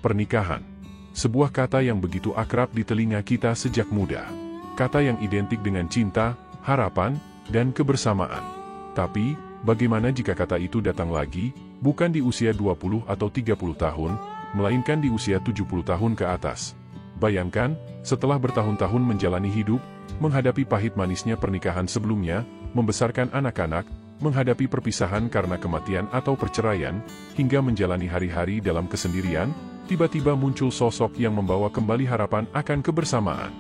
Pernikahan. Sebuah kata yang begitu akrab di telinga kita sejak muda. Kata yang identik dengan cinta, harapan, dan kebersamaan. Tapi, bagaimana jika kata itu datang lagi, bukan di usia 20 atau 30 tahun, melainkan di usia 70 tahun ke atas? Bayangkan, setelah bertahun-tahun menjalani hidup, menghadapi pahit manisnya pernikahan sebelumnya, membesarkan anak-anak, menghadapi perpisahan karena kematian atau perceraian, hingga menjalani hari-hari dalam kesendirian, tiba-tiba muncul sosok yang membawa kembali harapan akan kebersamaan.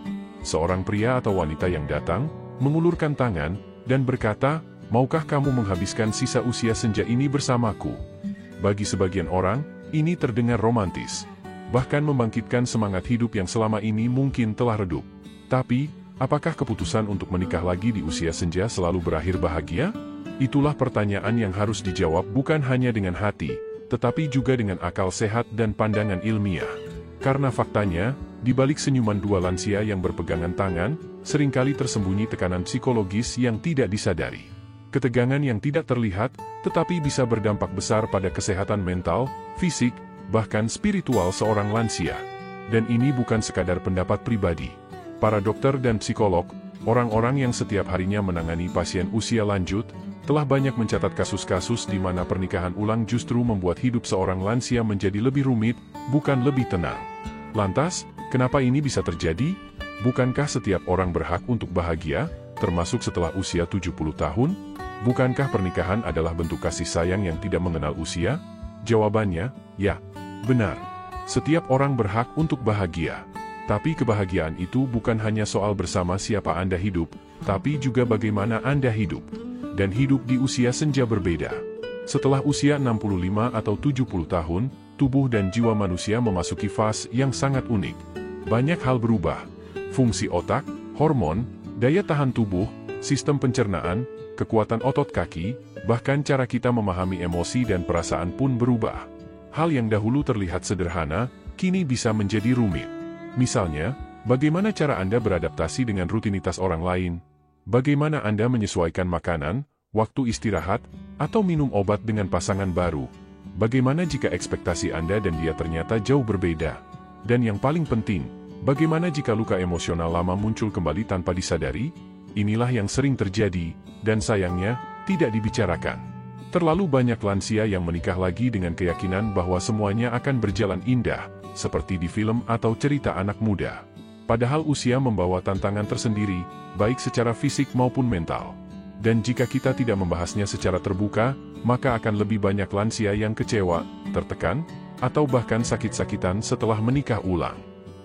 Seorang pria atau wanita yang datang, mengulurkan tangan, dan berkata, "Maukah kamu menghabiskan sisa usia senja ini bersamaku?" Bagi sebagian orang, ini terdengar romantis. Bahkan membangkitkan semangat hidup yang selama ini mungkin telah redup. Tapi, apakah keputusan untuk menikah lagi di usia senja selalu berakhir bahagia? Itulah pertanyaan yang harus dijawab bukan hanya dengan hati, tetapi juga dengan akal sehat dan pandangan ilmiah. Karena faktanya, di balik senyuman dua lansia yang berpegangan tangan, seringkali tersembunyi tekanan psikologis yang tidak disadari. Ketegangan yang tidak terlihat, tetapi bisa berdampak besar pada kesehatan mental, fisik, bahkan spiritual seorang lansia. Dan ini bukan sekadar pendapat pribadi. Para dokter dan psikolog, orang-orang yang setiap harinya menangani pasien usia lanjut, telah banyak mencatat kasus-kasus di mana pernikahan ulang justru membuat hidup seorang lansia menjadi lebih rumit, bukan lebih tenang. Lantas, kenapa ini bisa terjadi? Bukankah setiap orang berhak untuk bahagia, termasuk setelah usia 70 tahun? Bukankah pernikahan adalah bentuk kasih sayang yang tidak mengenal usia? Jawabannya, ya, benar. Setiap orang berhak untuk bahagia. Tapi kebahagiaan itu bukan hanya soal bersama siapa Anda hidup, tapi juga bagaimana Anda hidup. Dan hidup di usia senja berbeda. Setelah usia 65 atau 70 tahun, tubuh dan jiwa manusia memasuki fase yang sangat unik. Banyak hal berubah. Fungsi otak, hormon, daya tahan tubuh, sistem pencernaan, kekuatan otot kaki, bahkan cara kita memahami emosi dan perasaan pun berubah. Hal yang dahulu terlihat sederhana, kini bisa menjadi rumit. Misalnya, bagaimana cara Anda beradaptasi dengan rutinitas orang lain? Bagaimana Anda menyesuaikan makanan, waktu istirahat, atau minum obat dengan pasangan baru? Bagaimana jika ekspektasi Anda dan dia ternyata jauh berbeda? Dan yang paling penting, bagaimana jika luka emosional lama muncul kembali tanpa disadari? Inilah yang sering terjadi, dan sayangnya, tidak dibicarakan. Terlalu banyak lansia yang menikah lagi dengan keyakinan bahwa semuanya akan berjalan indah, seperti di film atau cerita anak muda. Padahal usia membawa tantangan tersendiri, baik secara fisik maupun mental. Dan jika kita tidak membahasnya secara terbuka, maka akan lebih banyak lansia yang kecewa, tertekan, atau bahkan sakit-sakitan setelah menikah ulang.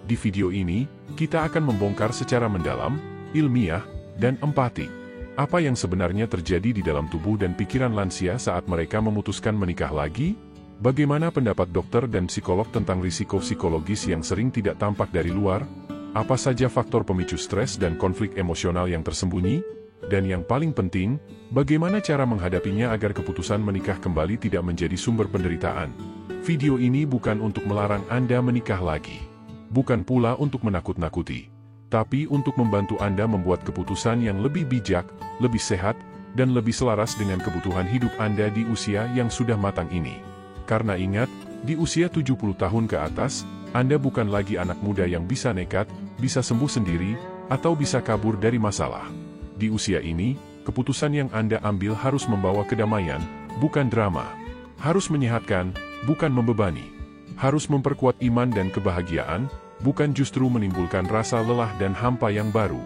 Di video ini, kita akan membongkar secara mendalam, ilmiah, dan empati. Apa yang sebenarnya terjadi di dalam tubuh dan pikiran lansia saat mereka memutuskan menikah lagi? Bagaimana pendapat dokter dan psikolog tentang risiko psikologis yang sering tidak tampak dari luar? Apa saja faktor pemicu stres dan konflik emosional yang tersembunyi? Dan yang paling penting, bagaimana cara menghadapinya agar keputusan menikah kembali tidak menjadi sumber penderitaan? Video ini bukan untuk melarang Anda menikah lagi. Bukan pula untuk menakut-nakuti. Tapi untuk membantu Anda membuat keputusan yang lebih bijak, lebih sehat, dan lebih selaras dengan kebutuhan hidup Anda di usia yang sudah matang ini. Karena ingat, di usia 70 tahun ke atas, Anda bukan lagi anak muda yang bisa nekat, bisa sembuh sendiri, atau bisa kabur dari masalah. Di usia ini, keputusan yang Anda ambil harus membawa kedamaian, bukan drama. Harus menyehatkan, bukan membebani. Harus memperkuat iman dan kebahagiaan, bukan justru menimbulkan rasa lelah dan hampa yang baru.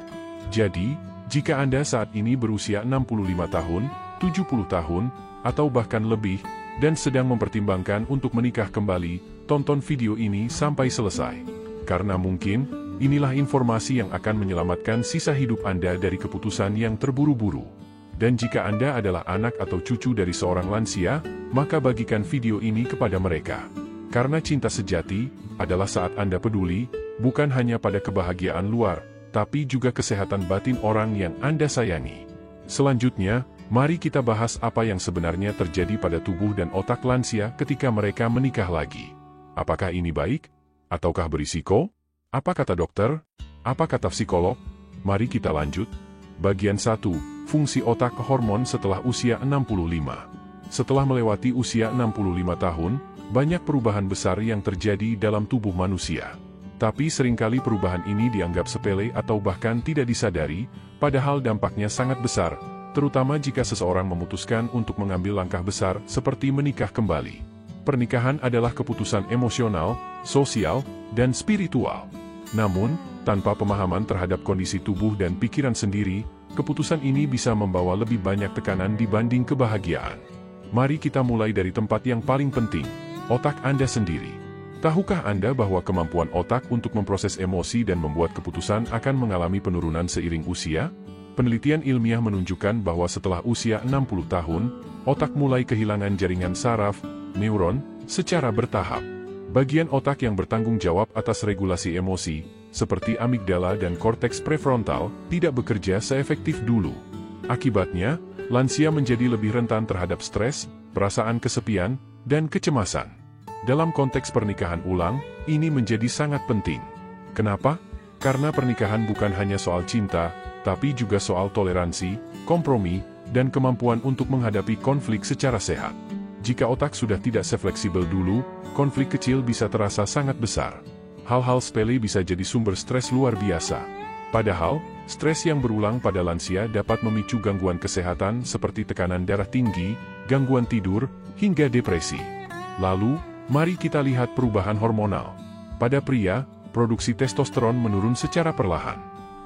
Jadi, jika Anda saat ini berusia 65 tahun, 70 tahun, atau bahkan lebih, dan sedang mempertimbangkan untuk menikah kembali, tonton video ini sampai selesai. Karena mungkin, inilah informasi yang akan menyelamatkan sisa hidup Anda dari keputusan yang terburu-buru. Dan jika Anda adalah anak atau cucu dari seorang lansia, maka bagikan video ini kepada mereka. Karena cinta sejati adalah saat Anda peduli, bukan hanya pada kebahagiaan luar, tapi juga kesehatan batin orang yang Anda sayangi. Selanjutnya, mari kita bahas apa yang sebenarnya terjadi pada tubuh dan otak lansia ketika mereka menikah lagi. Apakah ini baik? Ataukah berisiko? Apa kata dokter? Apa kata psikolog? Mari kita lanjut. Bagian 1. Fungsi otak hormon setelah usia 65. Setelah melewati usia 65 tahun, banyak perubahan besar yang terjadi dalam tubuh manusia. Tapi seringkali perubahan ini dianggap sepele atau bahkan tidak disadari, padahal dampaknya sangat besar, terutama jika seseorang memutuskan untuk mengambil langkah besar seperti menikah kembali. Pernikahan adalah keputusan emosional, sosial, dan spiritual. Namun, tanpa pemahaman terhadap kondisi tubuh dan pikiran sendiri, keputusan ini bisa membawa lebih banyak tekanan dibanding kebahagiaan. Mari kita mulai dari tempat yang paling penting, otak Anda sendiri. Tahukah Anda bahwa kemampuan otak untuk memproses emosi dan membuat keputusan akan mengalami penurunan seiring usia? Penelitian ilmiah menunjukkan bahwa setelah usia 60 tahun, otak mulai kehilangan jaringan saraf, neuron, secara bertahap. Bagian otak yang bertanggung jawab atas regulasi emosi, seperti amigdala dan korteks prefrontal, tidak bekerja seefektif dulu. Akibatnya, lansia menjadi lebih rentan terhadap stres, perasaan kesepian, dan kecemasan. Dalam konteks pernikahan ulang, ini menjadi sangat penting. Kenapa? Karena pernikahan bukan hanya soal cinta, tapi juga soal toleransi, kompromi, dan kemampuan untuk menghadapi konflik secara sehat. Jika otak sudah tidak sefleksibel dulu, konflik kecil bisa terasa sangat besar. Hal-hal sepele bisa jadi sumber stres luar biasa. Padahal, stres yang berulang pada lansia dapat memicu gangguan kesehatan seperti tekanan darah tinggi, gangguan tidur, hingga depresi. Lalu, mari kita lihat perubahan hormonal. Pada pria, produksi testosteron menurun secara perlahan.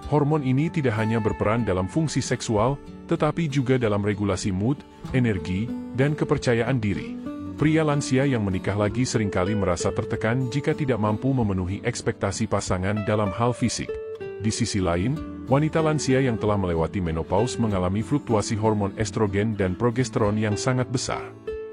Hormon ini tidak hanya berperan dalam fungsi seksual, tetapi juga dalam regulasi mood, energi, dan kepercayaan diri. Pria lansia yang menikah lagi seringkali merasa tertekan jika tidak mampu memenuhi ekspektasi pasangan dalam hal fisik. Di sisi lain, wanita lansia yang telah melewati menopause mengalami fluktuasi hormon estrogen dan progesteron yang sangat besar.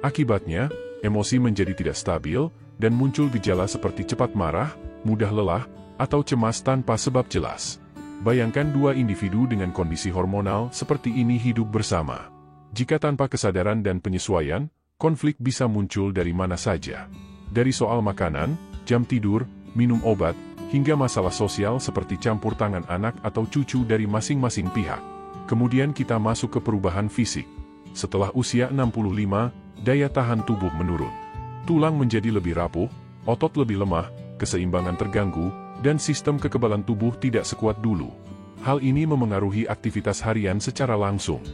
Akibatnya, emosi menjadi tidak stabil, dan muncul gejala seperti cepat marah, mudah lelah, atau cemas tanpa sebab jelas. Bayangkan dua individu dengan kondisi hormonal seperti ini hidup bersama. Jika tanpa kesadaran dan penyesuaian, konflik bisa muncul dari mana saja. Dari soal makanan, jam tidur, minum obat, hingga masalah sosial seperti campur tangan anak atau cucu dari masing-masing pihak. Kemudian kita masuk ke perubahan fisik. Setelah usia 65, daya tahan tubuh menurun. Tulang menjadi lebih rapuh, otot lebih lemah, keseimbangan terganggu, dan sistem kekebalan tubuh tidak sekuat dulu. Hal ini memengaruhi aktivitas harian secara langsung.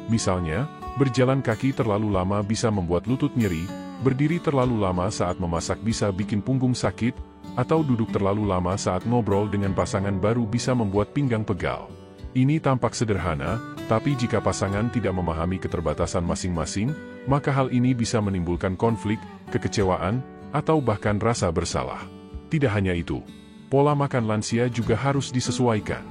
Misalnya, berjalan kaki terlalu lama bisa membuat lutut nyeri, berdiri terlalu lama saat memasak bisa bikin punggung sakit, atau duduk terlalu lama saat ngobrol dengan pasangan baru bisa membuat pinggang pegal. Ini tampak sederhana, tapi jika pasangan tidak memahami keterbatasan masing-masing, maka hal ini bisa menimbulkan konflik, kekecewaan, atau bahkan rasa bersalah. Tidak hanya itu, pola makan lansia juga harus disesuaikan.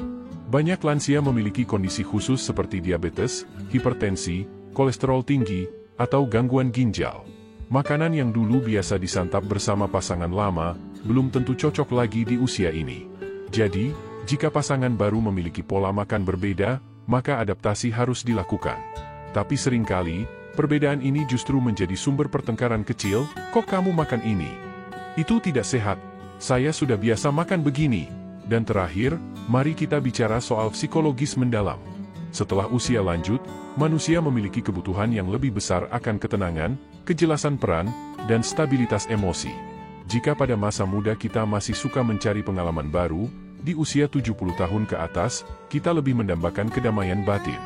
Banyak lansia memiliki kondisi khusus seperti diabetes, hipertensi, kolesterol tinggi, atau gangguan ginjal. Makanan yang dulu biasa disantap bersama pasangan lama, belum tentu cocok lagi di usia ini. Jadi, jika pasangan baru memiliki pola makan berbeda, maka adaptasi harus dilakukan. Tapi seringkali, perbedaan ini justru menjadi sumber pertengkaran kecil. Kok kamu makan ini? Itu tidak sehat. Saya sudah biasa makan begini. Dan terakhir, mari kita bicara soal psikologis mendalam. Setelah usia lanjut, manusia memiliki kebutuhan yang lebih besar akan ketenangan, kejelasan peran, dan stabilitas emosi. Jika pada masa muda kita masih suka mencari pengalaman baru, di usia 70 tahun ke atas, kita lebih mendambakan kedamaian batin.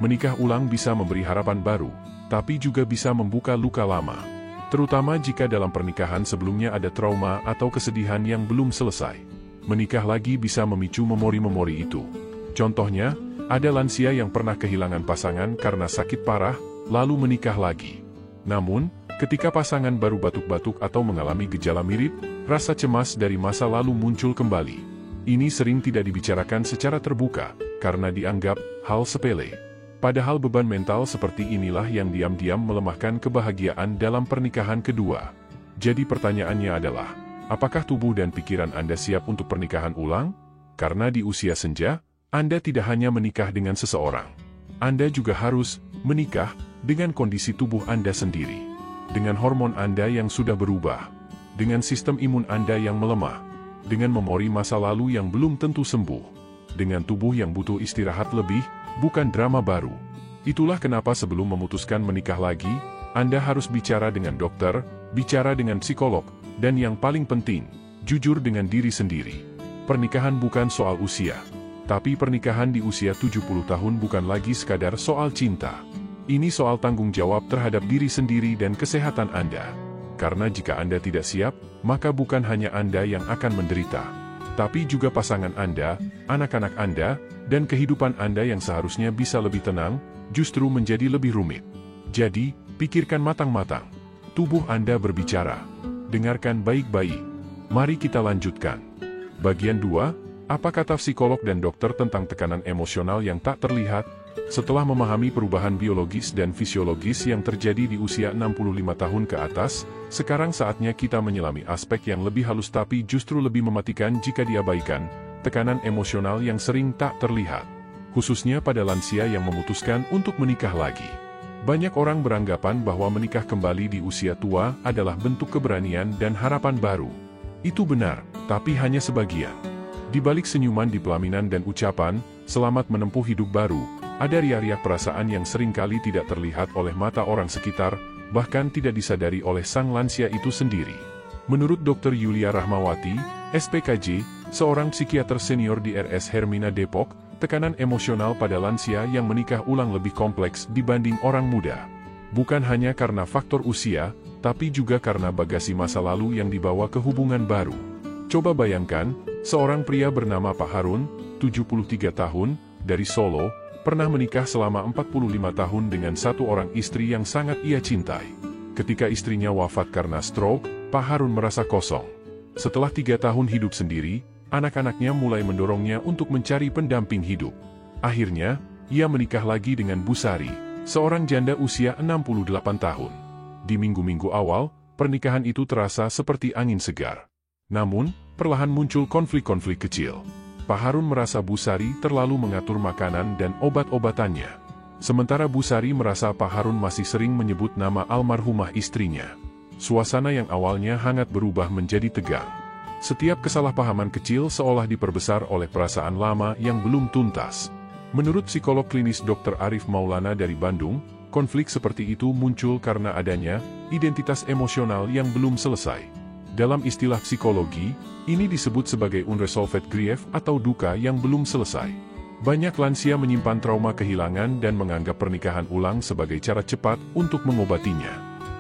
Menikah ulang bisa memberi harapan baru, tapi juga bisa membuka luka lama. Terutama jika dalam pernikahan sebelumnya ada trauma atau kesedihan yang belum selesai. Menikah lagi bisa memicu memori-memori itu. Contohnya, ada lansia yang pernah kehilangan pasangan karena sakit parah, lalu menikah lagi. Namun, ketika pasangan baru batuk-batuk atau mengalami gejala mirip, rasa cemas dari masa lalu muncul kembali. Ini sering tidak dibicarakan secara terbuka, karena dianggap hal sepele. Padahal beban mental seperti inilah yang diam-diam melemahkan kebahagiaan dalam pernikahan kedua. Jadi pertanyaannya adalah, apakah tubuh dan pikiran Anda siap untuk pernikahan ulang? Karena di usia senja, Anda tidak hanya menikah dengan seseorang. Anda juga harus menikah dengan kondisi tubuh Anda sendiri. Dengan hormon Anda yang sudah berubah. Dengan sistem imun Anda yang melemah. Dengan memori masa lalu yang belum tentu sembuh. Dengan tubuh yang butuh istirahat lebih, bukan drama baru. Itulah kenapa sebelum memutuskan menikah lagi, Anda harus bicara dengan dokter, bicara dengan psikolog, dan yang paling penting, jujur dengan diri sendiri. Pernikahan bukan soal usia. Tapi pernikahan di usia 70 tahun bukan lagi sekadar soal cinta. Ini soal tanggung jawab terhadap diri sendiri dan kesehatan Anda. Karena jika Anda tidak siap, maka bukan hanya Anda yang akan menderita, tapi juga pasangan Anda, anak-anak Anda, dan kehidupan Anda yang seharusnya bisa lebih tenang, justru menjadi lebih rumit. Jadi, pikirkan matang-matang. Tubuh Anda berbicara. Dengarkan baik-baik. Mari kita lanjutkan. Bagian 2, apa kata psikolog dan dokter tentang tekanan emosional yang tak terlihat? Setelah memahami perubahan biologis dan fisiologis yang terjadi di usia 65 tahun ke atas, sekarang saatnya kita menyelami aspek yang lebih halus tapi justru lebih mematikan jika diabaikan, tekanan emosional yang sering tak terlihat. Khususnya pada lansia yang memutuskan untuk menikah lagi. Banyak orang beranggapan bahwa menikah kembali di usia tua adalah bentuk keberanian dan harapan baru. Itu benar, tapi hanya sebagian. Di balik senyuman di pelaminan dan ucapan, "Selamat menempuh hidup baru," ada riak-riak perasaan yang seringkali tidak terlihat oleh mata orang sekitar, bahkan tidak disadari oleh sang lansia itu sendiri. Menurut Dr. Yulia Rahmawati, SPKJ, seorang psikiater senior di RS Hermina Depok, tekanan emosional pada lansia yang menikah ulang lebih kompleks dibanding orang muda. Bukan hanya karena faktor usia, tapi juga karena bagasi masa lalu yang dibawa ke hubungan baru. Coba bayangkan, seorang pria bernama Pak Harun, 73 tahun, dari Solo, pernah menikah selama 45 tahun dengan satu orang istri yang sangat ia cintai. Ketika istrinya wafat karena stroke, Pak Harun merasa kosong. Setelah 3 tahun hidup sendiri, anak-anaknya mulai mendorongnya untuk mencari pendamping hidup. Akhirnya, ia menikah lagi dengan Bu Sari, seorang janda usia 68 tahun. Di minggu-minggu awal, pernikahan itu terasa seperti angin segar. Namun, perlahan muncul konflik-konflik kecil. Pak Harun merasa Bu Sari terlalu mengatur makanan dan obat-obatannya. Sementara Bu Sari merasa Pak Harun masih sering menyebut nama almarhumah istrinya. Suasana yang awalnya hangat berubah menjadi tegang. Setiap kesalahpahaman kecil seolah diperbesar oleh perasaan lama yang belum tuntas. Menurut psikolog klinis Dr. Arif Maulana dari Bandung, konflik seperti itu muncul karena adanya identitas emosional yang belum selesai. Dalam istilah psikologi, ini disebut sebagai unresolved grief atau duka yang belum selesai. Banyak lansia menyimpan trauma kehilangan dan menganggap pernikahan ulang sebagai cara cepat untuk mengobatinya.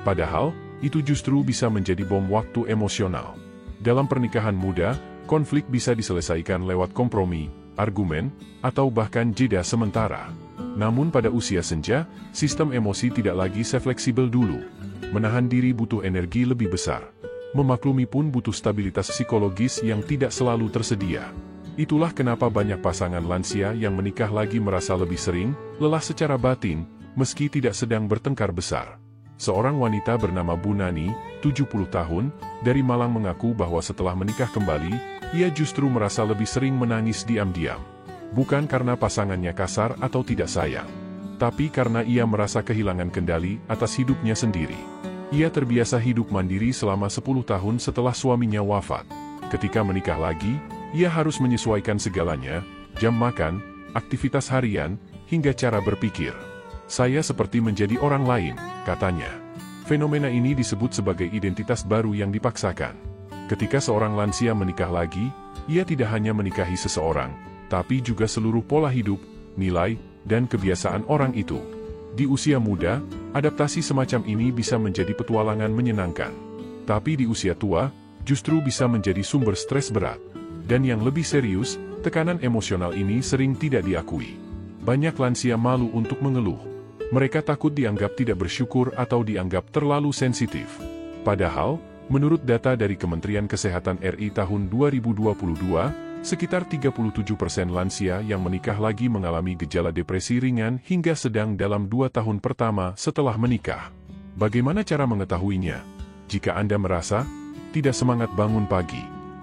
Padahal, itu justru bisa menjadi bom waktu emosional. Dalam pernikahan muda, konflik bisa diselesaikan lewat kompromi, argumen, atau bahkan jeda sementara. Namun pada usia senja, sistem emosi tidak lagi sefleksibel dulu. Menahan diri butuh energi lebih besar. Memaklumi pun butuh stabilitas psikologis yang tidak selalu tersedia. Itulah kenapa banyak pasangan lansia yang menikah lagi merasa lebih sering lelah secara batin, meski tidak sedang bertengkar besar. Seorang wanita bernama Bu Nani, 70 tahun, dari Malang mengaku bahwa setelah menikah kembali, ia justru merasa lebih sering menangis diam-diam. Bukan karena pasangannya kasar atau tidak sayang, tapi karena ia merasa kehilangan kendali atas hidupnya sendiri. Ia terbiasa hidup mandiri selama 10 tahun setelah suaminya wafat. Ketika menikah lagi, ia harus menyesuaikan segalanya, jam makan, aktivitas harian, hingga cara berpikir. "Saya seperti menjadi orang lain," katanya. Fenomena ini disebut sebagai identitas baru yang dipaksakan. Ketika seorang lansia menikah lagi, ia tidak hanya menikahi seseorang, tapi juga seluruh pola hidup, nilai, dan kebiasaan orang itu. Di usia muda, adaptasi semacam ini bisa menjadi petualangan menyenangkan. Tapi di usia tua, justru bisa menjadi sumber stres berat. Dan yang lebih serius, tekanan emosional ini sering tidak diakui. Banyak lansia malu untuk mengeluh. Mereka takut dianggap tidak bersyukur atau dianggap terlalu sensitif. Padahal, menurut data dari Kementerian Kesehatan RI tahun 2022, sekitar 37% lansia yang menikah lagi mengalami gejala depresi ringan hingga sedang dalam 2 tahun pertama setelah menikah. Bagaimana cara mengetahuinya? Jika Anda merasa tidak semangat bangun pagi,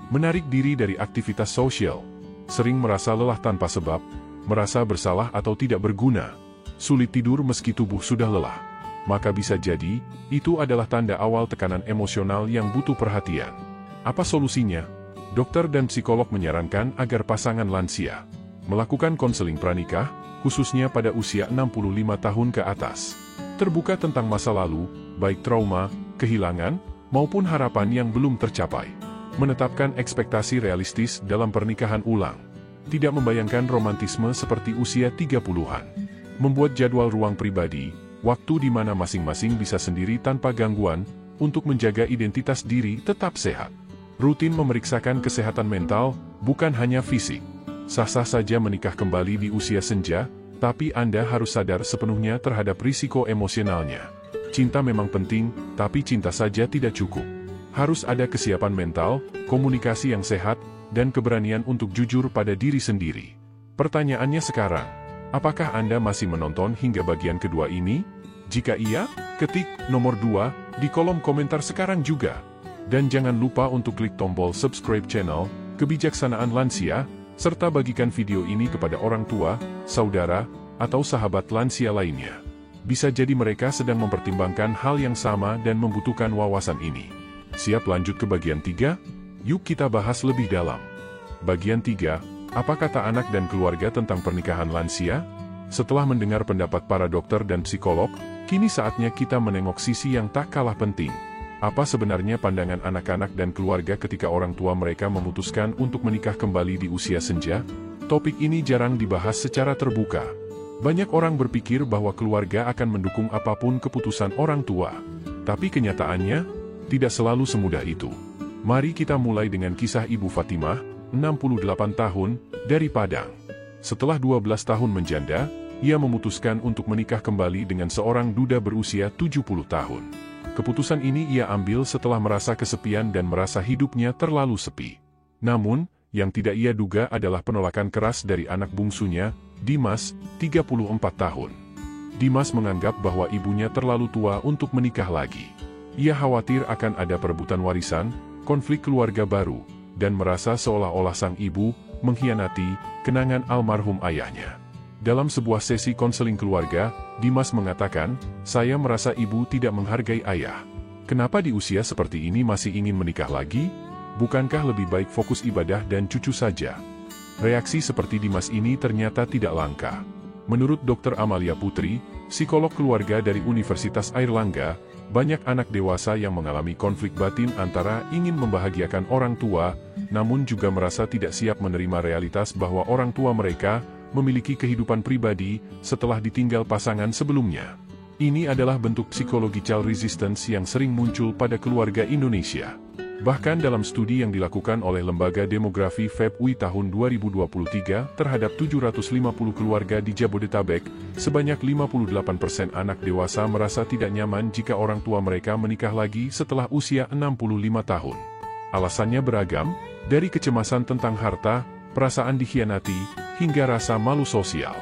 menarik diri dari aktivitas sosial, sering merasa lelah tanpa sebab, merasa bersalah atau tidak berguna, sulit tidur meski tubuh sudah lelah, maka bisa jadi, itu adalah tanda awal tekanan emosional yang butuh perhatian. Apa solusinya? Dokter dan psikolog menyarankan agar pasangan lansia melakukan konseling pranikah, khususnya pada usia 65 tahun ke atas. Terbuka tentang masa lalu, baik trauma, kehilangan, maupun harapan yang belum tercapai. Menetapkan ekspektasi realistis dalam pernikahan ulang. Tidak membayangkan romantisme seperti usia 30-an. Membuat jadwal ruang pribadi, waktu di mana masing-masing bisa sendiri tanpa gangguan, untuk menjaga identitas diri tetap sehat. Rutin memeriksakan kesehatan mental, bukan hanya fisik. Sah-sah saja menikah kembali di usia senja, tapi Anda harus sadar sepenuhnya terhadap risiko emosionalnya. Cinta memang penting, tapi cinta saja tidak cukup. Harus ada kesiapan mental, komunikasi yang sehat, dan keberanian untuk jujur pada diri sendiri. Pertanyaannya sekarang, apakah Anda masih menonton hingga bagian kedua ini? Jika iya, ketik nomor 2 di kolom komentar sekarang juga. Dan jangan lupa untuk klik tombol subscribe channel Kebijaksanaan Lansia, serta bagikan video ini kepada orang tua, saudara, atau sahabat lansia lainnya. Bisa jadi mereka sedang mempertimbangkan hal yang sama dan membutuhkan wawasan ini. Siap lanjut ke bagian 3? Yuk kita bahas lebih dalam. Bagian 3, apa kata anak dan keluarga tentang pernikahan lansia? Setelah mendengar pendapat para dokter dan psikolog, kini saatnya kita menengok sisi yang tak kalah penting. Apa sebenarnya pandangan anak-anak dan keluarga ketika orang tua mereka memutuskan untuk menikah kembali di usia senja? Topik ini jarang dibahas secara terbuka. Banyak orang berpikir bahwa keluarga akan mendukung apapun keputusan orang tua. Tapi kenyataannya, tidak selalu semudah itu. Mari kita mulai dengan kisah Ibu Fatimah, 68 tahun, dari Padang. Setelah 12 tahun menjanda, ia memutuskan untuk menikah kembali dengan seorang duda berusia 70 tahun. Keputusan ini ia ambil setelah merasa kesepian dan merasa hidupnya terlalu sepi. Namun, yang tidak ia duga adalah penolakan keras dari anak bungsunya, Dimas, 34 tahun. Dimas menganggap bahwa ibunya terlalu tua untuk menikah lagi. Ia khawatir akan ada perebutan warisan, konflik keluarga baru, dan merasa seolah-olah sang ibu mengkhianati kenangan almarhum ayahnya. Dalam sebuah sesi konseling keluarga, Dimas mengatakan, "Saya merasa ibu tidak menghargai ayah. Kenapa di usia seperti ini masih ingin menikah lagi? Bukankah lebih baik fokus ibadah dan cucu saja?" Reaksi seperti Dimas ini ternyata tidak langka. Menurut Dr. Amalia Putri, psikolog keluarga dari Universitas Airlangga, banyak anak dewasa yang mengalami konflik batin antara ingin membahagiakan orang tua, namun juga merasa tidak siap menerima realitas bahwa orang tua mereka memiliki kehidupan pribadi setelah ditinggal pasangan sebelumnya. Ini adalah bentuk psikologi child resistance yang sering muncul pada keluarga Indonesia. Bahkan dalam studi yang dilakukan oleh Lembaga Demografi FEB UI tahun 2023 terhadap 750 keluarga di Jabodetabek, sebanyak 58% anak dewasa merasa tidak nyaman jika orang tua mereka menikah lagi setelah usia 65 tahun. Alasannya beragam, dari kecemasan tentang harta, perasaan dikhianati, hingga rasa malu sosial.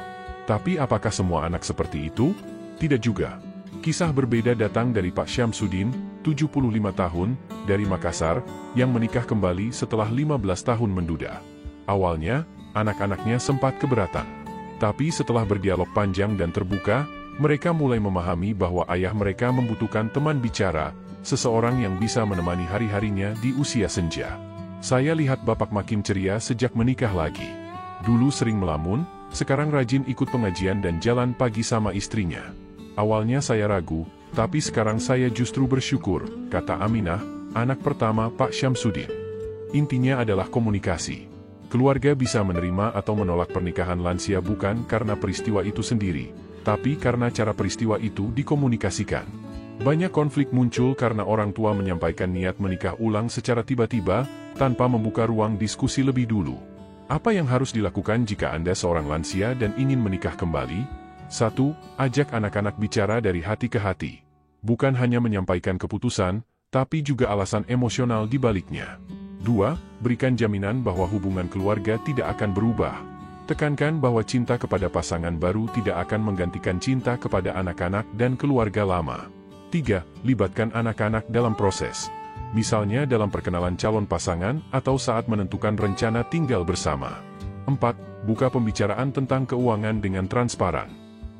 Tapi apakah semua anak seperti itu? Tidak juga. Kisah berbeda datang dari Pak Syamsuddin, 75 tahun, dari Makassar, yang menikah kembali setelah 15 tahun menduda. Awalnya, anak-anaknya sempat keberatan. Tapi setelah berdialog panjang dan terbuka, mereka mulai memahami bahwa ayah mereka membutuhkan teman bicara, seseorang yang bisa menemani hari-harinya di usia senja. "Saya lihat Bapak makin ceria sejak menikah lagi. Dulu sering melamun, sekarang rajin ikut pengajian dan jalan pagi sama istrinya. Awalnya saya ragu, tapi sekarang saya justru bersyukur," kata Aminah, anak pertama Pak Syamsuddin. Intinya adalah komunikasi. Keluarga bisa menerima atau menolak pernikahan lansia bukan karena peristiwa itu sendiri, tapi karena cara peristiwa itu dikomunikasikan. Banyak konflik muncul karena orang tua menyampaikan niat menikah ulang secara tiba-tiba, tanpa membuka ruang diskusi lebih dulu. Apa yang harus dilakukan jika Anda seorang lansia dan ingin menikah kembali? 1. Ajak anak-anak bicara dari hati ke hati. Bukan hanya menyampaikan keputusan, tapi juga alasan emosional di baliknya. 2. Berikan jaminan bahwa hubungan keluarga tidak akan berubah. Tekankan bahwa cinta kepada pasangan baru tidak akan menggantikan cinta kepada anak-anak dan keluarga lama. 3. Libatkan anak-anak dalam proses. Misalnya dalam perkenalan calon pasangan atau saat menentukan rencana tinggal bersama. 4. Buka pembicaraan tentang keuangan dengan transparan.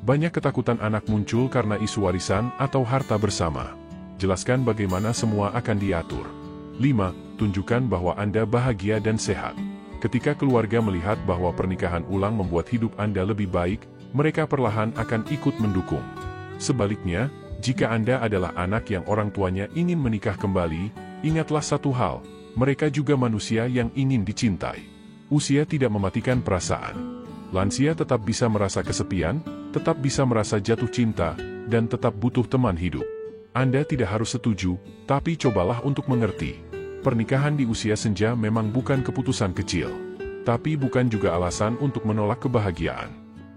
Banyak ketakutan anak muncul karena isu warisan atau harta bersama. Jelaskan bagaimana semua akan diatur. 5. Tunjukkan bahwa Anda bahagia dan sehat. Ketika keluarga melihat bahwa pernikahan ulang membuat hidup Anda lebih baik, mereka perlahan akan ikut mendukung. Sebaliknya, jika Anda adalah anak yang orang tuanya ingin menikah kembali, ingatlah satu hal, mereka juga manusia yang ingin dicintai. Usia tidak mematikan perasaan. Lansia tetap bisa merasa kesepian, tetap bisa merasa jatuh cinta, dan tetap butuh teman hidup. Anda tidak harus setuju, tapi cobalah untuk mengerti. Pernikahan di usia senja memang bukan keputusan kecil. Tapi bukan juga alasan untuk menolak kebahagiaan.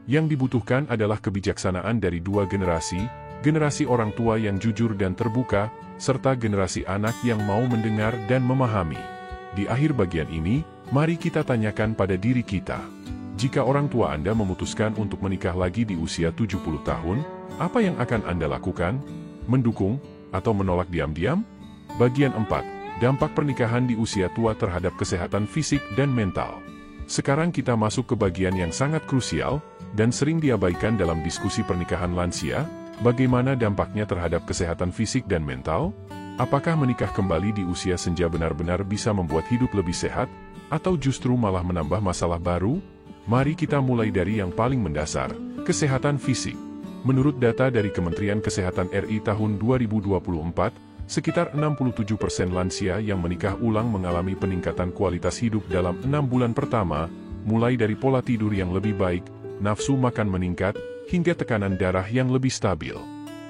Yang dibutuhkan adalah kebijaksanaan dari dua generasi orang tua yang jujur dan terbuka, serta generasi anak yang mau mendengar dan memahami. Di akhir bagian ini, mari kita tanyakan pada diri kita. Jika orang tua Anda memutuskan untuk menikah lagi di usia 70 tahun, apa yang akan Anda lakukan? Mendukung, atau menolak diam-diam? Bagian 4. Dampak pernikahan di usia tua terhadap kesehatan fisik dan mental. Sekarang kita masuk ke bagian yang sangat krusial, dan sering diabaikan dalam diskusi pernikahan lansia. Bagaimana dampaknya terhadap kesehatan fisik dan mental? Apakah menikah kembali di usia senja benar-benar bisa membuat hidup lebih sehat, atau justru malah menambah masalah baru? Mari kita mulai dari yang paling mendasar, kesehatan fisik. Menurut data dari Kementerian Kesehatan RI tahun 2024, sekitar 67% lansia yang menikah ulang mengalami peningkatan kualitas hidup dalam 6 bulan pertama, mulai dari pola tidur yang lebih baik, nafsu makan meningkat, hingga tekanan darah yang lebih stabil.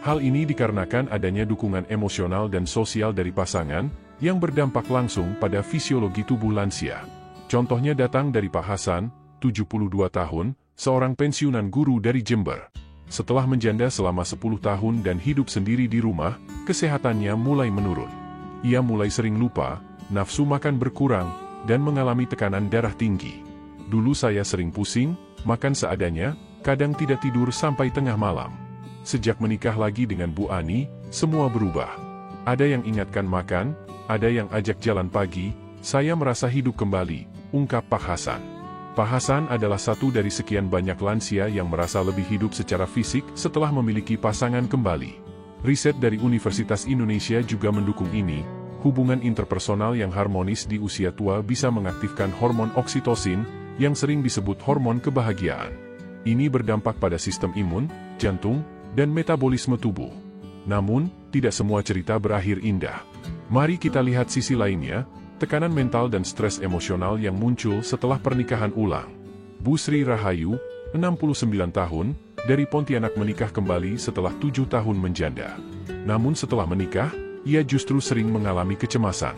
Hal ini dikarenakan adanya dukungan emosional dan sosial dari pasangan, yang berdampak langsung pada fisiologi tubuh lansia. Contohnya datang dari Pak Hasan, 72 tahun, seorang pensiunan guru dari Jember. Setelah menjanda selama 10 tahun dan hidup sendiri di rumah, kesehatannya mulai menurun. Ia mulai sering lupa, nafsu makan berkurang, dan mengalami tekanan darah tinggi. Dulu saya sering pusing, makan seadanya, kadang tidak tidur sampai tengah malam. Sejak menikah lagi dengan Bu Ani, semua berubah. Ada yang ingatkan makan, ada yang ajak jalan pagi, saya merasa hidup kembali, ungkap Pak Hasan. Pak Hasan adalah satu dari sekian banyak lansia yang merasa lebih hidup secara fisik setelah memiliki pasangan kembali. Riset dari Universitas Indonesia juga mendukung ini, hubungan interpersonal yang harmonis di usia tua bisa mengaktifkan hormon oksitosin, yang sering disebut hormon kebahagiaan. Ini berdampak pada sistem imun, jantung, dan metabolisme tubuh. Namun, tidak semua cerita berakhir indah. Mari kita lihat sisi lainnya, tekanan mental dan stres emosional yang muncul setelah pernikahan ulang. Bu Sri Rahayu, 69 tahun, dari Pontianak menikah kembali setelah 7 tahun menjanda. Namun setelah menikah, ia justru sering mengalami kecemasan.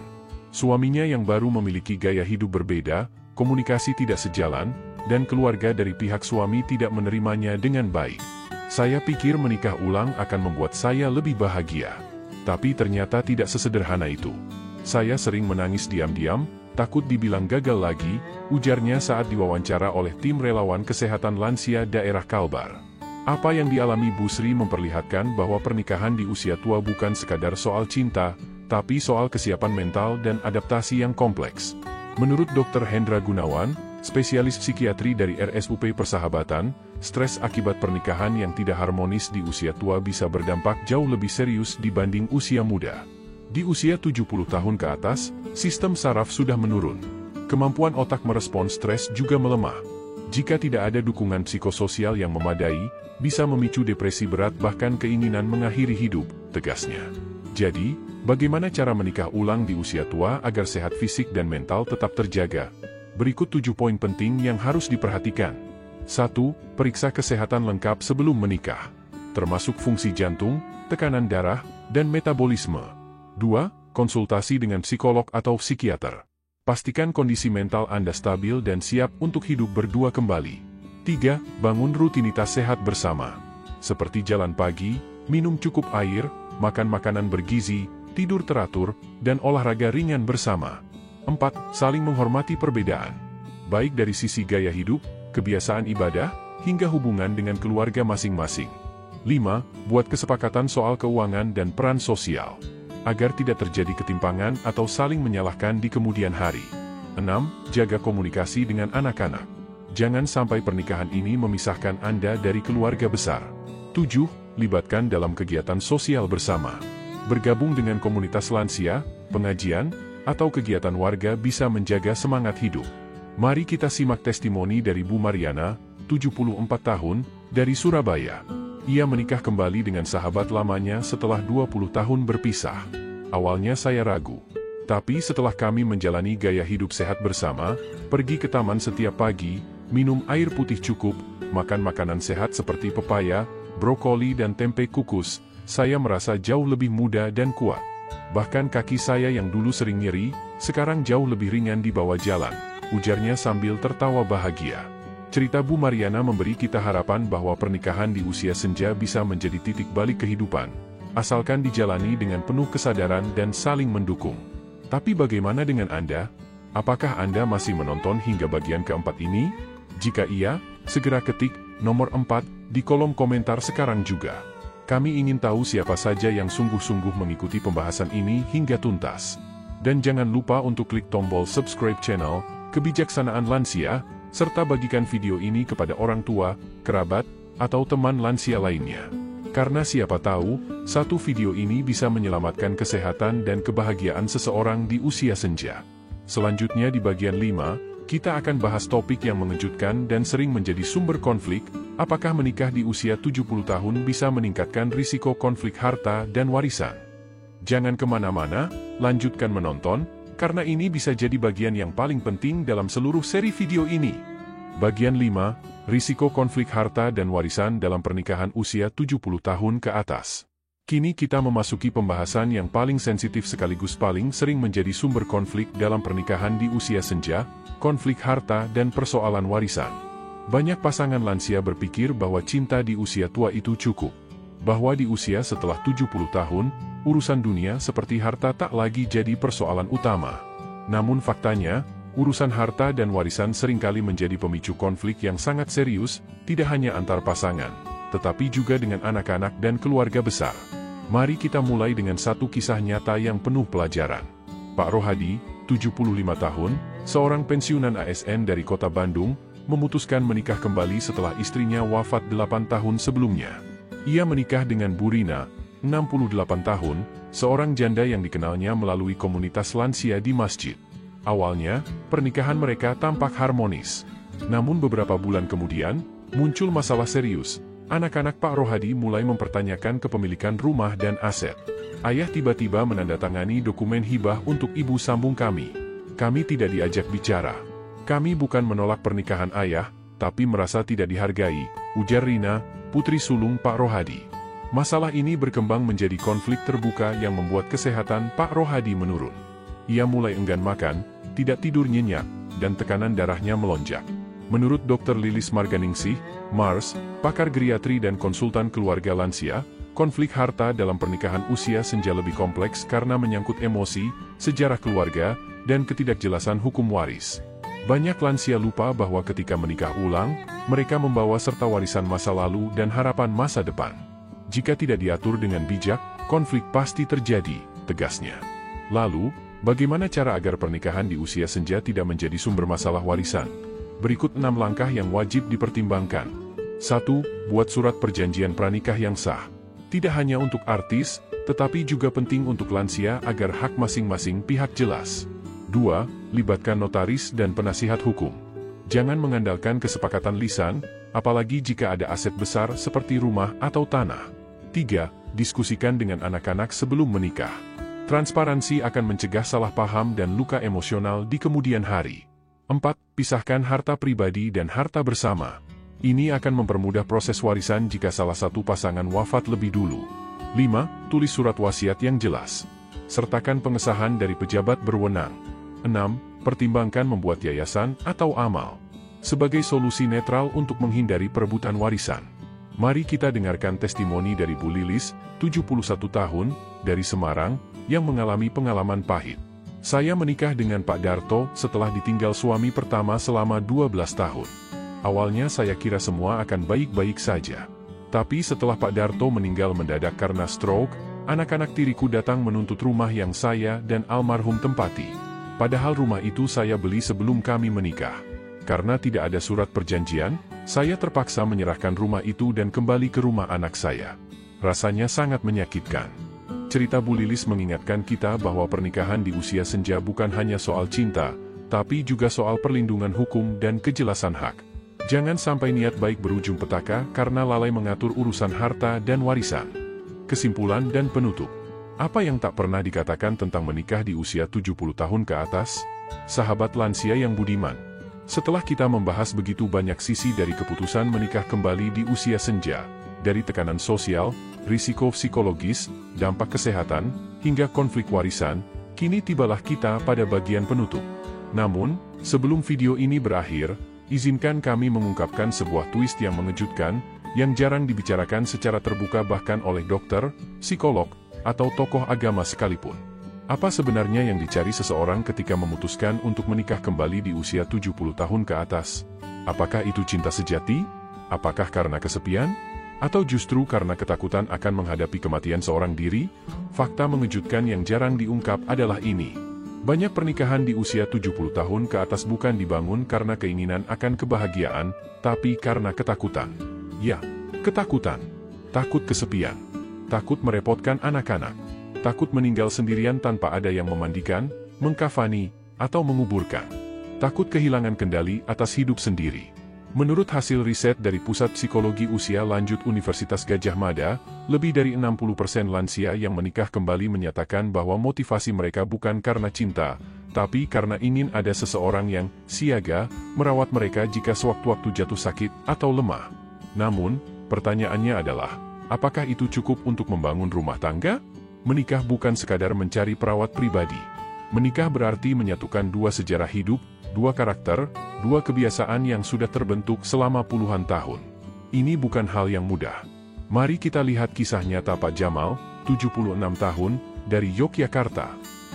Suaminya yang baru memiliki gaya hidup berbeda, komunikasi tidak sejalan, dan keluarga dari pihak suami tidak menerimanya dengan baik. Saya pikir menikah ulang akan membuat saya lebih bahagia. Tapi ternyata tidak sesederhana itu. Saya sering menangis diam-diam, takut dibilang gagal lagi, ujarnya saat diwawancara oleh tim relawan kesehatan lansia daerah Kalbar. Apa yang dialami Bu Sri memperlihatkan bahwa pernikahan di usia tua bukan sekadar soal cinta, tapi soal kesiapan mental dan adaptasi yang kompleks. Menurut Dr. Hendra Gunawan, spesialis psikiatri dari RSUP Persahabatan, stres akibat pernikahan yang tidak harmonis di usia tua bisa berdampak jauh lebih serius dibanding usia muda. Di usia 70 tahun ke atas, sistem saraf sudah menurun. Kemampuan otak merespons stres juga melemah. Jika tidak ada dukungan psikososial yang memadai, bisa memicu depresi berat bahkan keinginan mengakhiri hidup, tegasnya. Jadi, bagaimana cara menikah ulang di usia tua agar sehat fisik dan mental tetap terjaga? Berikut 7 poin penting yang harus diperhatikan. 1. Periksa kesehatan lengkap sebelum menikah, termasuk fungsi jantung, tekanan darah, dan metabolisme. 2. Konsultasi dengan psikolog atau psikiater. Pastikan kondisi mental Anda stabil dan siap untuk hidup berdua kembali. 3. Bangun rutinitas sehat bersama. Seperti jalan pagi, minum cukup air, makan makanan bergizi, tidur teratur, dan olahraga ringan bersama. 4. Saling menghormati perbedaan. Baik dari sisi gaya hidup, kebiasaan ibadah, hingga hubungan dengan keluarga masing-masing. 5. Buat kesepakatan soal keuangan dan peran sosial, agar tidak terjadi ketimpangan atau saling menyalahkan di kemudian hari. 6. Jaga komunikasi dengan anak-anak. Jangan sampai pernikahan ini memisahkan Anda dari keluarga besar. 7. Libatkan dalam kegiatan sosial bersama. Bergabung dengan komunitas lansia, pengajian, atau kegiatan warga bisa menjaga semangat hidup. Mari kita simak testimoni dari Bu Mariana, 74 tahun, dari Surabaya. Ia menikah kembali dengan sahabat lamanya setelah 20 tahun berpisah. Awalnya saya ragu. Tapi setelah kami menjalani gaya hidup sehat bersama, pergi ke taman setiap pagi, minum air putih cukup, makan makanan sehat seperti pepaya, brokoli dan tempe kukus, saya merasa jauh lebih muda dan kuat. Bahkan kaki saya yang dulu sering nyeri, sekarang jauh lebih ringan di bawah jalan, ujarnya sambil tertawa bahagia. Cerita Bu Mariana memberi kita harapan bahwa pernikahan di usia senja bisa menjadi titik balik kehidupan, asalkan dijalani dengan penuh kesadaran dan saling mendukung. Tapi bagaimana dengan Anda? Apakah Anda masih menonton hingga bagian keempat ini? Jika iya, segera ketik nomor 4 di kolom komentar sekarang juga. Kami ingin tahu siapa saja yang sungguh-sungguh mengikuti pembahasan ini hingga tuntas. Dan jangan lupa untuk klik tombol subscribe channel Kebijaksanaan Lansia, serta bagikan video ini kepada orang tua, kerabat, atau teman lansia lainnya. Karena siapa tahu, satu video ini bisa menyelamatkan kesehatan dan kebahagiaan seseorang di usia senja. Selanjutnya di bagian 5, kita akan bahas topik yang mengejutkan dan sering menjadi sumber konflik, apakah menikah di usia 70 tahun bisa meningkatkan risiko konflik harta dan warisan. Jangan kemana-mana, lanjutkan menonton, karena ini bisa jadi bagian yang paling penting dalam seluruh seri video ini. Bagian 5, risiko konflik harta dan warisan dalam pernikahan usia 70 tahun ke atas. Kini kita memasuki pembahasan yang paling sensitif sekaligus paling sering menjadi sumber konflik dalam pernikahan di usia senja, konflik harta dan persoalan warisan. Banyak pasangan lansia berpikir bahwa cinta di usia tua itu cukup. Bahwa di usia setelah 70 tahun, urusan dunia seperti harta tak lagi jadi persoalan utama. Namun faktanya, urusan harta dan warisan seringkali menjadi pemicu konflik yang sangat serius, tidak hanya antar pasangan, tetapi juga dengan anak-anak dan keluarga besar. Mari kita mulai dengan satu kisah nyata yang penuh pelajaran. Pak Rohadi, 75 tahun, seorang pensiunan ASN dari kota Bandung, memutuskan menikah kembali setelah istrinya wafat 8 tahun sebelumnya. Ia menikah dengan Bu Rina, 68 tahun, seorang janda yang dikenalnya melalui komunitas lansia di masjid. Awalnya, pernikahan mereka tampak harmonis. Namun beberapa bulan kemudian, muncul masalah serius. Anak-anak Pak Rohadi mulai mempertanyakan kepemilikan rumah dan aset. Ayah tiba-tiba menandatangani dokumen hibah untuk ibu sambung kami. Kami tidak diajak bicara. Kami bukan menolak pernikahan ayah, tapi merasa tidak dihargai, ujar Rina, putri sulung Pak Rohadi. Masalah ini berkembang menjadi konflik terbuka yang membuat kesehatan Pak Rohadi menurun. Ia mulai enggan makan, tidak tidur nyenyak, dan tekanan darahnya melonjak. Menurut Dr. Lilis Marganingsih, Mars, pakar geriatri dan konsultan keluarga lansia, konflik harta dalam pernikahan usia senja lebih kompleks karena menyangkut emosi, sejarah keluarga, dan ketidakjelasan hukum waris. Banyak lansia lupa bahwa ketika menikah ulang, mereka membawa serta warisan masa lalu dan harapan masa depan. Jika tidak diatur dengan bijak, konflik pasti terjadi, tegasnya. Lalu, bagaimana cara agar pernikahan di usia senja tidak menjadi sumber masalah warisan? Berikut 6 langkah yang wajib dipertimbangkan. 1. Buat surat perjanjian pranikah yang sah. Tidak hanya untuk artis, tetapi juga penting untuk lansia agar hak masing-masing pihak jelas. 2. Libatkan notaris dan penasihat hukum. Jangan mengandalkan kesepakatan lisan, apalagi jika ada aset besar seperti rumah atau tanah. 3. Diskusikan dengan anak-anak sebelum menikah. Transparansi akan mencegah salah paham dan luka emosional di kemudian hari. 4. Pisahkan harta pribadi dan harta bersama. Ini akan mempermudah proses warisan jika salah satu pasangan wafat lebih dulu. 5. Tulis surat wasiat yang jelas. Sertakan pengesahan dari pejabat berwenang. 6. Pertimbangkan membuat yayasan atau amal sebagai solusi netral untuk menghindari perebutan warisan. Mari kita dengarkan testimoni dari Bu Lilis, 71 tahun, dari Semarang, yang mengalami pengalaman pahit. Saya menikah dengan Pak Darto setelah ditinggal suami pertama selama 12 tahun. Awalnya saya kira semua akan baik-baik saja. Tapi setelah Pak Darto meninggal mendadak karena stroke, anak-anak tiriku datang menuntut rumah yang saya dan almarhum tempati. Padahal rumah itu saya beli sebelum kami menikah. Karena tidak ada surat perjanjian, saya terpaksa menyerahkan rumah itu dan kembali ke rumah anak saya. Rasanya sangat menyakitkan. Cerita Bu Lilis mengingatkan kita bahwa pernikahan di usia senja bukan hanya soal cinta, tapi juga soal perlindungan hukum dan kejelasan hak. Jangan sampai niat baik berujung petaka karena lalai mengatur urusan harta dan warisan. Kesimpulan dan penutup. Apa yang tak pernah dikatakan tentang menikah di usia 70 tahun ke atas? Sahabat lansia yang budiman. Setelah kita membahas begitu banyak sisi dari keputusan menikah kembali di usia senja, dari tekanan sosial, risiko psikologis, dampak kesehatan, hingga konflik warisan, kini tibalah kita pada bagian penutup. Namun, sebelum video ini berakhir, izinkan kami mengungkapkan sebuah twist yang mengejutkan, yang jarang dibicarakan secara terbuka bahkan oleh dokter, psikolog, atau tokoh agama sekalipun. Apa sebenarnya yang dicari seseorang ketika memutuskan untuk menikah kembali di usia 70 tahun ke atas? Apakah itu cinta sejati? Apakah karena kesepian? Atau justru karena ketakutan akan menghadapi kematian seorang diri? Fakta mengejutkan yang jarang diungkap adalah ini. Banyak pernikahan di usia 70 tahun ke atas bukan dibangun karena keinginan akan kebahagiaan, tapi karena ketakutan. Ya, ketakutan. Takut kesepian. Takut merepotkan anak-anak. Takut meninggal sendirian tanpa ada yang memandikan, mengkafani, atau menguburkan. Takut kehilangan kendali atas hidup sendiri. Menurut hasil riset dari Pusat Psikologi Usia Lanjut Universitas Gadjah Mada, lebih dari 60% lansia yang menikah kembali menyatakan bahwa motivasi mereka bukan karena cinta, tapi karena ingin ada seseorang yang siaga merawat mereka jika sewaktu-waktu jatuh sakit atau lemah. Namun, pertanyaannya adalah, apakah itu cukup untuk membangun rumah tangga? Menikah bukan sekadar mencari perawat pribadi. Menikah berarti menyatukan dua sejarah hidup, dua karakter, dua kebiasaan yang sudah terbentuk selama puluhan tahun. Ini bukan hal yang mudah. Mari kita lihat kisah nyata Pak Jamal, 76 tahun, dari Yogyakarta.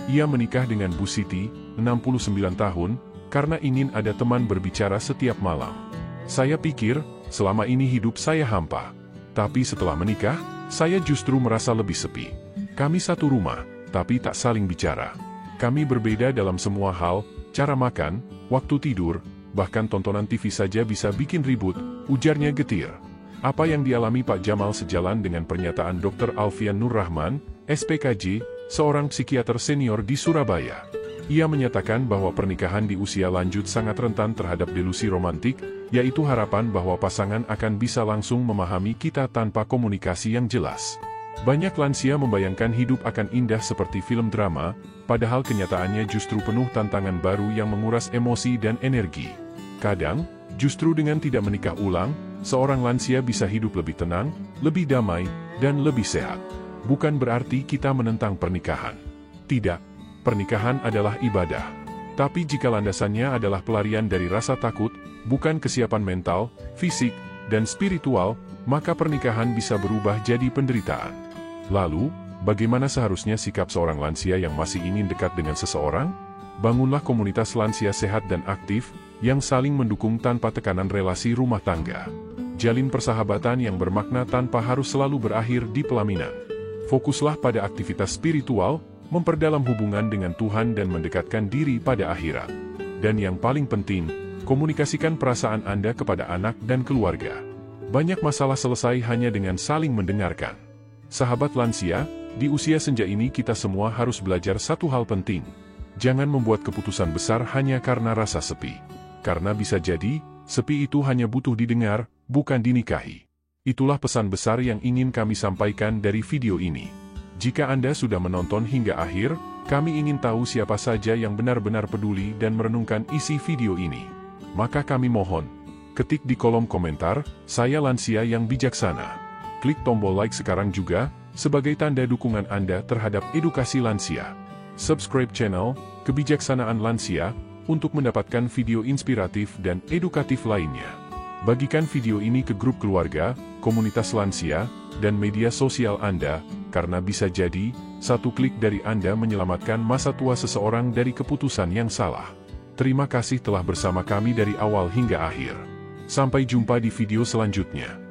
Ia menikah dengan Bu Siti, 69 tahun, karena ingin ada teman berbicara setiap malam. Saya pikir, selama ini hidup saya hampa. Tapi setelah menikah, saya justru merasa lebih sepi. Kami satu rumah, tapi tak saling bicara. Kami berbeda dalam semua hal, cara makan, waktu tidur, bahkan tontonan TV saja bisa bikin ribut, ujarnya getir. Apa yang dialami Pak Jamal sejalan dengan pernyataan Dr. Alfian Nur Rahman, SPKJ, seorang psikiater senior di Surabaya. Ia menyatakan bahwa pernikahan di usia lanjut sangat rentan terhadap delusi romantik, yaitu harapan bahwa pasangan akan bisa langsung memahami kita tanpa komunikasi yang jelas. Banyak lansia membayangkan hidup akan indah seperti film drama, padahal kenyataannya justru penuh tantangan baru yang menguras emosi dan energi. Kadang, justru dengan tidak menikah ulang, seorang lansia bisa hidup lebih tenang, lebih damai, dan lebih sehat. Bukan berarti kita menentang pernikahan. Tidak, pernikahan adalah ibadah. Tapi jika landasannya adalah pelarian dari rasa takut, bukan kesiapan mental, fisik, dan spiritual, maka pernikahan bisa berubah jadi penderitaan. Lalu, bagaimana seharusnya sikap seorang lansia yang masih ingin dekat dengan seseorang? Bangunlah komunitas lansia sehat dan aktif, yang saling mendukung tanpa tekanan relasi rumah tangga. Jalin persahabatan yang bermakna tanpa harus selalu berakhir di pelaminan. Fokuslah pada aktivitas spiritual, memperdalam hubungan dengan Tuhan dan mendekatkan diri pada akhirat. Dan yang paling penting, komunikasikan perasaan Anda kepada anak dan keluarga. Banyak masalah selesai hanya dengan saling mendengarkan. Sahabat lansia, di usia senja ini kita semua harus belajar satu hal penting. Jangan membuat keputusan besar hanya karena rasa sepi. Karena bisa jadi, sepi itu hanya butuh didengar, bukan dinikahi. Itulah pesan besar yang ingin kami sampaikan dari video ini. Jika Anda sudah menonton hingga akhir, kami ingin tahu siapa saja yang benar-benar peduli dan merenungkan isi video ini. Maka kami mohon, ketik di kolom komentar, "Saya lansia yang bijaksana." Klik tombol like sekarang juga, sebagai tanda dukungan Anda terhadap edukasi lansia. Subscribe channel, Kebijaksanaan Lansia, untuk mendapatkan video inspiratif dan edukatif lainnya. Bagikan video ini ke grup keluarga, komunitas lansia, dan media sosial Anda, karena bisa jadi, satu klik dari Anda menyelamatkan masa tua seseorang dari keputusan yang salah. Terima kasih telah bersama kami dari awal hingga akhir. Sampai jumpa di video selanjutnya.